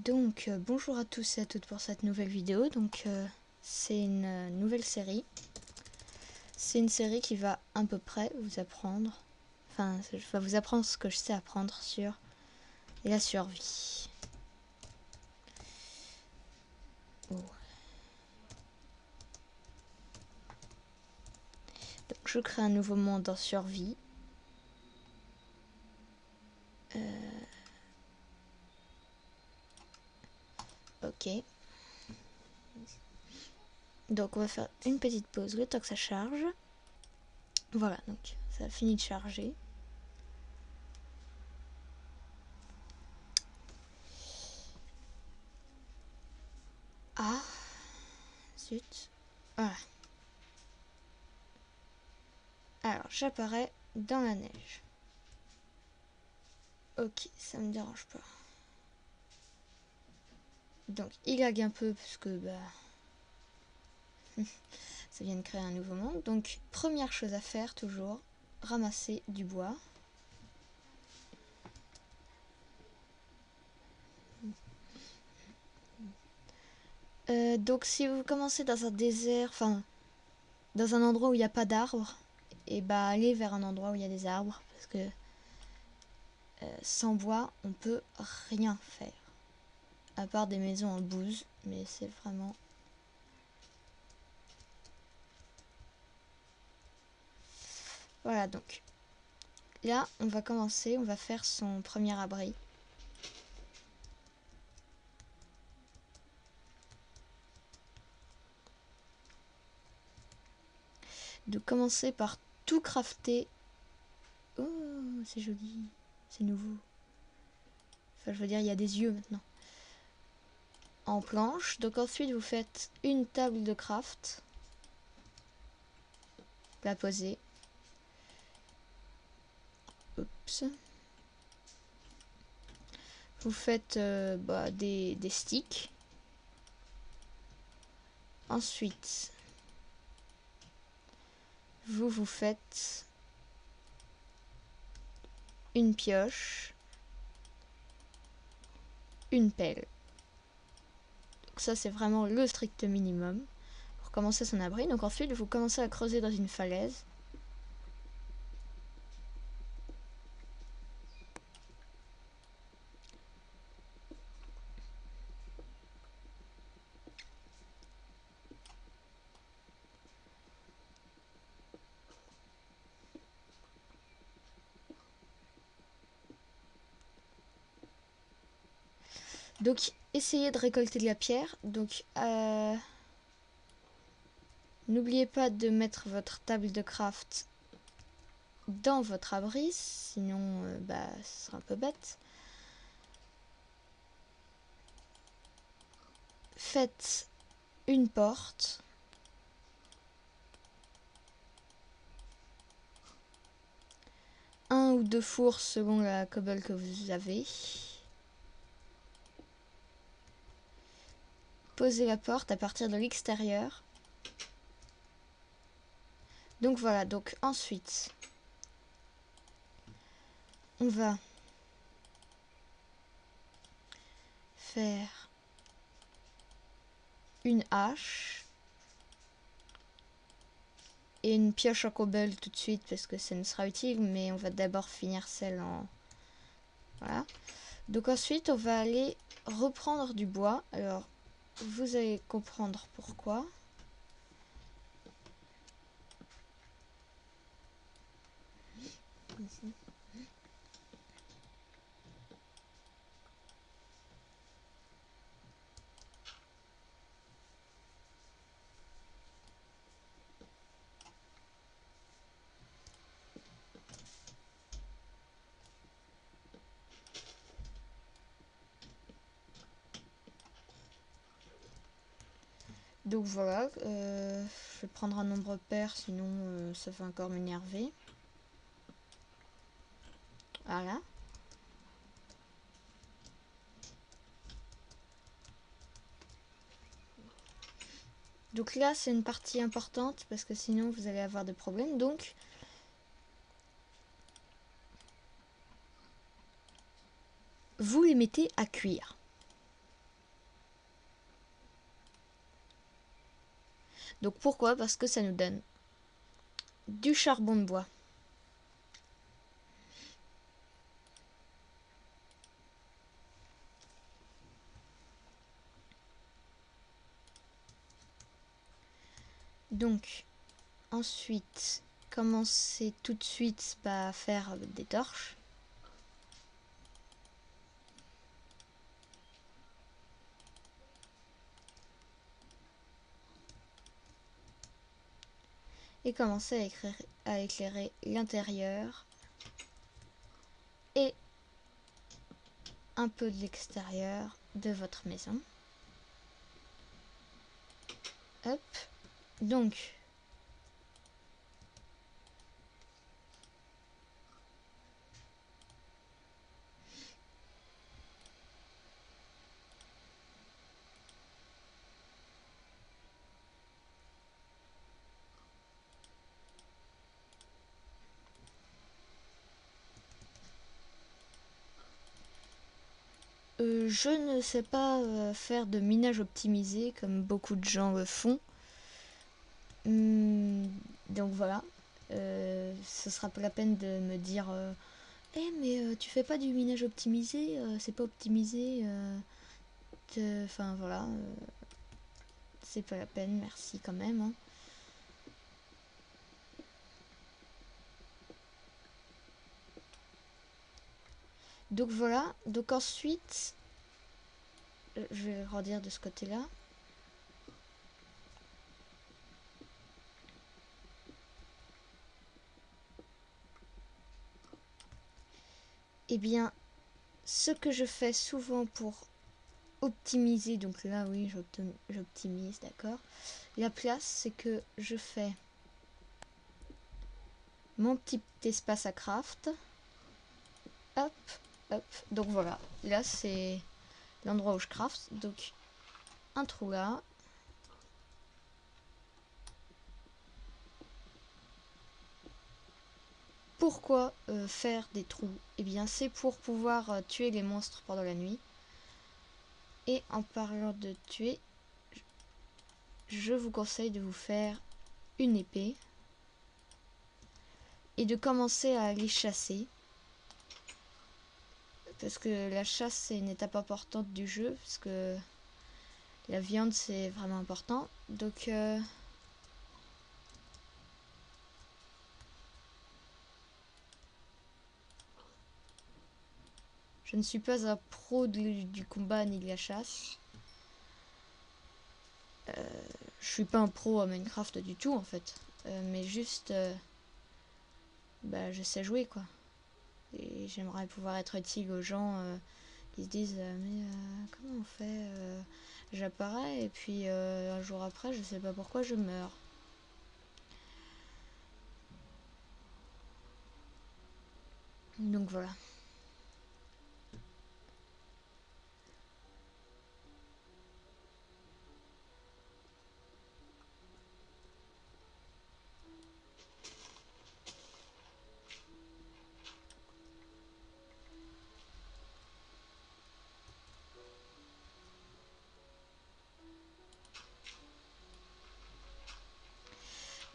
Donc bonjour à tous et à toutes pour cette nouvelle vidéo. Donc c'est une nouvelle série. C'est une série qui va à peu près vous apprendre, enfin je vais vous apprendre ce que je sais apprendre sur la survie. Oh. Donc je crée un nouveau monde en survie. Ok. Donc on va faire une petite pause le temps que ça charge. Voilà, donc ça a fini de charger. Ah, zut. Voilà. Alors j'apparais dans la neige. Ok, ça me dérange pas. Donc il lag un peu parce que ça vient de créer un nouveau monde. Donc première chose à faire toujours, ramasser du bois. Donc si vous commencez dans un désert, enfin dans un endroit où il n'y a pas d'arbres, et bah allez vers un endroit où il y a des arbres parce que sans bois on peut rien faire. À part des maisons en bouse, mais c'est vraiment... Voilà, donc là on va commencer, on va faire son premier abri. De commencer par tout crafter. Oh, c'est joli, c'est nouveau. Enfin, je veux dire, il y a des yeux maintenant. En planche. Donc ensuite, vous faites une table de craft. La posez. Oups. Vous faites des sticks. Ensuite, vous faites une pioche. Une pelle. Donc ça, c'est vraiment le strict minimum pour commencer son abri. Donc ensuite, vous commencez à creuser dans une falaise. Donc, essayez de récolter de la pierre. Donc, n'oubliez pas de mettre votre table de craft dans votre abri, sinon ce sera un peu bête. Faites une porte. Un ou deux fours selon la cobble que vous avez. Posez la porte à partir de l'extérieur. Donc voilà, donc ensuite, on va faire une hache et une pioche en cobble tout de suite parce que ça nous sera utile, mais on va d'abord finir celle en... Voilà. Donc ensuite, on va aller reprendre du bois. Alors, vous allez comprendre pourquoi. Ici. Donc voilà, je vais prendre un nombre pair, sinon ça va encore m'énerver. Voilà. Donc là, c'est une partie importante parce que sinon vous allez avoir des problèmes. Donc, vous les mettez à cuire. Donc pourquoi? Parce que ça nous donne du charbon de bois. Donc ensuite, commencer tout de suite à faire des torches. Et commencer à éclairer l'intérieur et un peu de l'extérieur de votre maison. Hop. Donc, je ne sais pas faire de minage optimisé comme beaucoup de gens le font. Donc voilà. Ce sera pas la peine de me dire mais tu fais pas du minage optimisé, c'est pas optimisé. Enfin voilà. C'est pas la peine, merci quand même. Hein. Donc voilà. Donc ensuite, je vais redire de ce côté-là. Eh bien, ce que je fais souvent pour optimiser, donc là oui, j'optimise, d'accord. La place, c'est que je fais mon petit espace à craft. Hop, hop. Donc voilà, là c'est l'endroit où je craft. Donc un trou là. Pourquoi faire des trous? Eh bien c'est pour pouvoir tuer les monstres pendant la nuit. Et en parlant de tuer, je vous conseille de vous faire une épée. Et de commencer à aller chasser. Parce que la chasse c'est une étape importante du jeu. Parce que la viande c'est vraiment important. Donc je ne suis pas un pro du combat ni de la chasse. Je suis pas un pro à Minecraft du tout en fait. Mais juste je sais jouer quoi. Et j'aimerais pouvoir être utile aux gens qui se disent mais comment on fait j'apparais et puis un jour après je sais pas pourquoi je meurs. Donc voilà.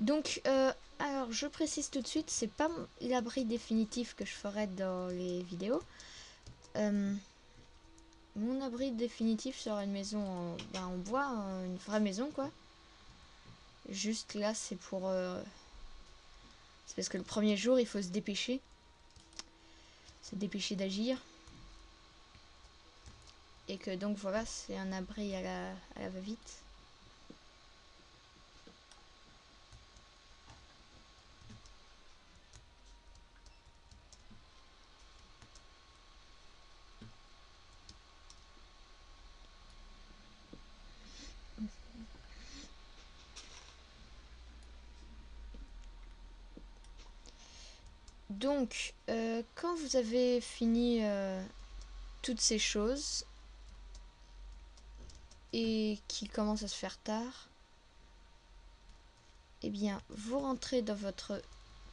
Donc, alors je précise tout de suite, c'est pas l'abri définitif que je ferai dans les vidéos. Mon abri définitif sera une maison en bois, une vraie maison quoi. Juste là, c'est pour. C'est parce que le premier jour, il faut se dépêcher. Se dépêcher d'agir. Et que donc voilà, c'est un abri à la va-vite. Donc, quand vous avez fini toutes ces choses et qu'il commence à se faire tard, eh bien, vous rentrez dans votre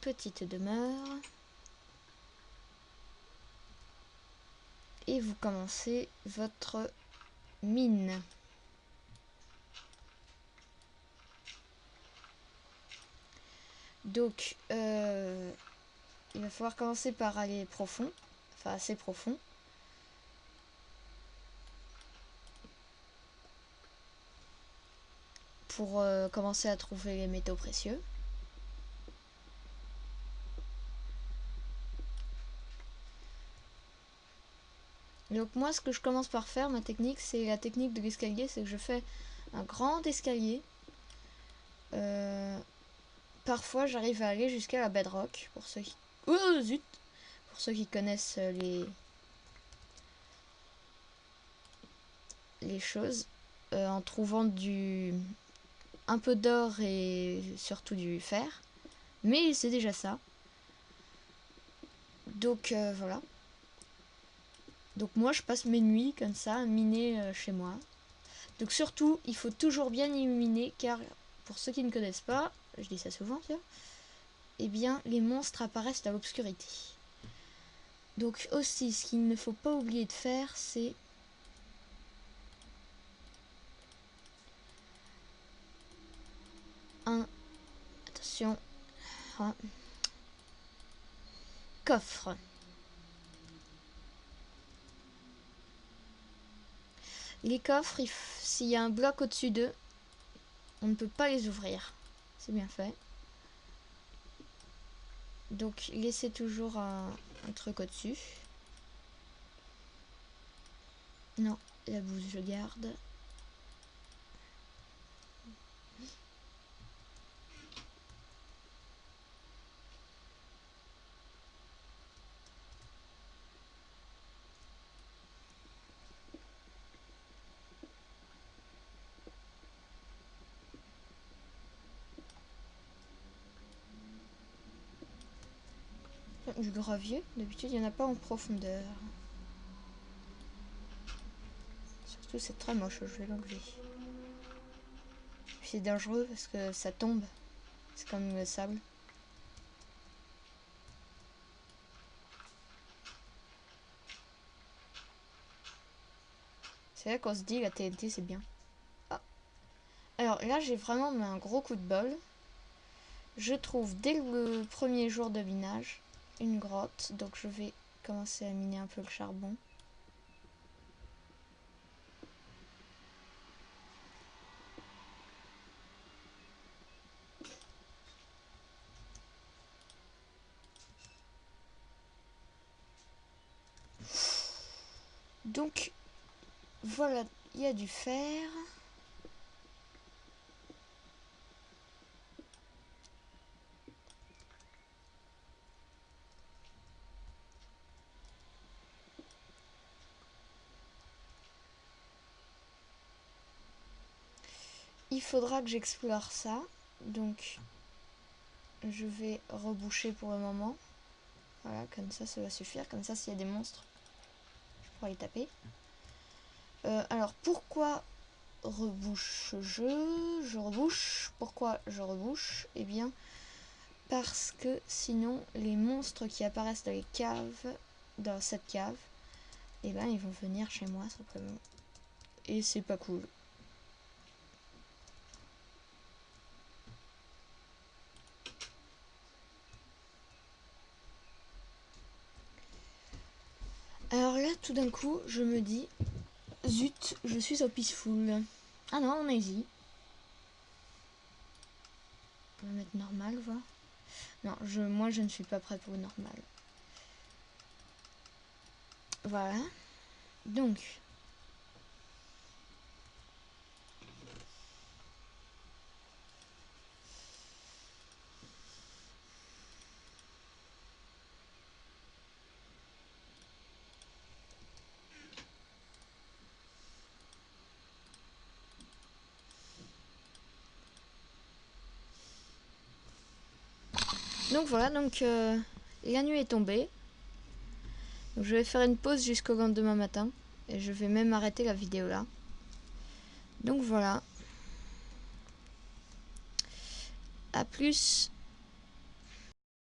petite demeure et vous commencez votre mine. Donc, il va falloir commencer par aller profond, enfin assez profond. Pour commencer à trouver les métaux précieux. Donc moi, ce que je commence par faire, ma technique, c'est la technique de l'escalier, c'est que je fais un grand escalier. Parfois, j'arrive à aller jusqu'à la bedrock, pour ceux qui... Oh, zut! Pour ceux qui connaissent les choses, en trouvant un peu d'or et surtout du fer. Mais c'est déjà ça. Donc voilà. Donc moi je passe mes nuits comme ça à miner chez moi. Donc surtout il faut toujours bien illuminer car pour ceux qui ne connaissent pas, je dis ça souvent tiens, eh bien les monstres apparaissent à l'obscurité. Donc aussi ce qu'il ne faut pas oublier de faire c'est attention, coffre. Les coffres, s'il y a un bloc au-dessus d'eux, on ne peut pas les ouvrir. C'est bien fait. Donc laissez toujours un truc au-dessus. Non, la bouse je garde. Du gravier, d'habitude il n'y en a pas en profondeur. Surtout c'est très moche, je vais l'enlever. C'est dangereux parce que ça tombe. C'est comme le sable. C'est là qu'on se dit la TNT c'est bien. Ah. Alors là j'ai vraiment mis un gros coup de bol. Je trouve dès le premier jour de minage une grotte. Donc je vais commencer à miner un peu le charbon. Donc voilà, il y a du fer. Il faudra que j'explore ça. Donc je vais reboucher pour le moment. Voilà, comme ça va suffire. Comme ça s'il y a des monstres, je pourrai les taper. Alors pourquoi je rebouche. Pourquoi je rebouche? Eh bien parce que sinon les monstres qui apparaissent dans les caves, dans cette cave, eh ben ils vont venir chez moi simplement. Et c'est pas cool. Alors là tout d'un coup je me dis zut, je suis au peaceful. Ah non, on est easy. On va mettre normal, voir. Non, moi je ne suis pas prête pour le normal. Voilà. Donc. Donc voilà, donc la nuit est tombée. Donc, je vais faire une pause jusqu'au lendemain matin. Et je vais même arrêter la vidéo là. Donc voilà. A plus.